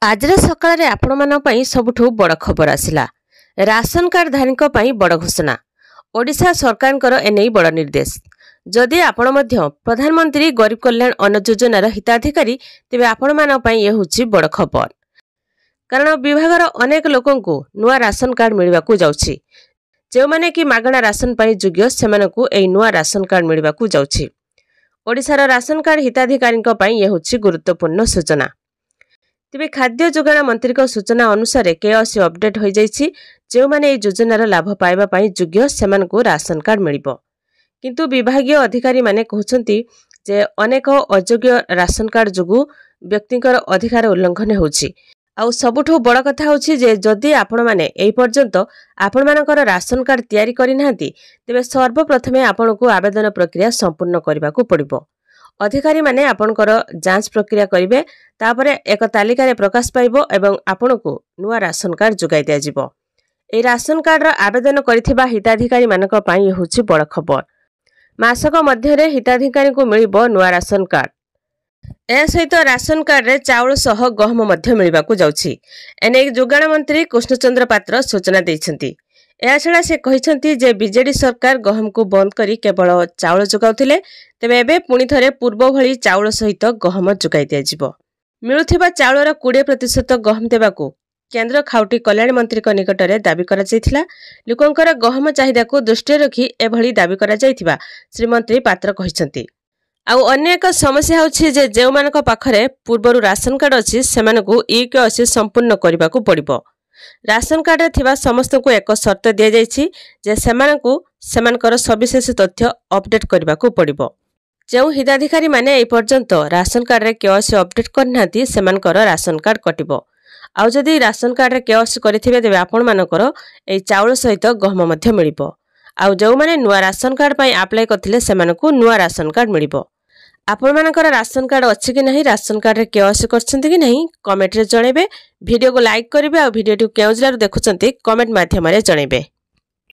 आज सकाळ आपण मानी सबुठू बड़ खबर आसला। राशन कार्ड धारी बड़ घोषणा। ओडिशा सरकार एने बड़ निर्देश। जदि आपण प्रधानमंत्री गरीब कल्याण अन्न योजनार हिताधिकारी तेबे आपण ये होची बड़ खबर। कारण विभागर अनेक लोकंकु नुआ राशन कार्ड मिलवाकू जाउछि। जो माने कि मागणा राशन पाई योग्य सेमानकु एई नुआ राशन कार्ड मिलवाकू जाउछि। ओडिशार राशन कार्ड हिताधिकारी ये होची गुरुत्वपूर्ण सूचना। तेबे खाद्य जोगाण मंत्री सूचना अनुसार केओसी अपडेट हो जाइछि। जो माने एई योजनार लाभ पाइबा पाई योग्य सेमानकु राशन कार्ड मिलिबो। किंतु विभागीय अधिकारी माने कहउछन्ति जे अनेक अयोग्य राशन कार्ड जोगु व्यक्तिकर अधिकार उल्लंघन होछि। आउ सबुठो बड़ कथा होछि जे जदि आपण माने एई पर्यंत आपण मानकर राशन कार्ड तयारी करि नाहंती तेबे सर्वप्रथमे आपणकु आवेदन प्रक्रिया संपूर्ण करबाकू पड़िबो। अधिकारी माने आपणकर जांच प्रक्रिया करिवे। तापरे एक तालिका रे प्रकाश पाइबो एवं आपणकु नुआ राशन कार्ड जोगाई दिया जिवो। ए राशन कार्ड रा आवेदन करिथिबा हिताधिकारी मानक पई होछि बड़ खबर। मासक मध्य रे हिताधिकारी को मिलिबो नुआ राशन कार्ड। ए सहित राशन कार्ड रे चाउल सह गहम मध्य मिलिबाकू जाउछि। एने जोगाण मंत्री कृष्णचंद्र पात्र सूचना दैछन्ति। या छड़ा से कहिसंती जे बीजेडी सरकार गहम को बंद करी केवल चाउल जोगाउथिले तेबे एबे पुणी थरे पूर्व भली चाउल सहित गहम जोगाई दिया जिवो। मिलुथिबा चाउलर 20% गहम देबाकू केंद्र खाउटी कल्याण मंत्री निकट में दाबी करा जायथिला। लोकंकर गहम चाहिदा को दृष्टि रखी एभली दाबी करा जायथिबा श्रीमंत्री पात्र कहिसंती। आउ अन्य एक समस्या होछि जे जेउ मानक पाखरे पूर्वरु राशन कार्ड अछि सेमानकू ई-केवाईसी संपूर्ण करबाकू पड़िबो। राशन कार्ड थिबा समस्त को एक शर्त दिया जायछि जे सेमानकू सेमानकर सविशेष तथ्य अपडेट करबाकू पड़िबो। जेउ हिताधिकारी माने ए पर्यंत राशन कार्ड रे केवाईसी अपडेट करनाती सेमानकर राशन कार्ड कटिबो। आउ जदि राशन कार्ड रे केवाईसी करिथिबे तेबे आपण मानकर ए चाउल सहित गहम मध्य मिलिबो। आउ जेउ माने नुआ राशन कार्ड पई अप्लाई करथिले सेमानकू नुआ राशन कार्ड मिलिबो। आपण मानकर राशन कार्ड अछि कि नहीं, राशन कार्ड रे केवाईसी करछन्ती कि नहीं कमेंट रे जणेबे। वीडियो को लाइक करिवे आ वीडियो केउ जिल्ला देखुछन्ती कमेंट माध्यम रे जणेबे।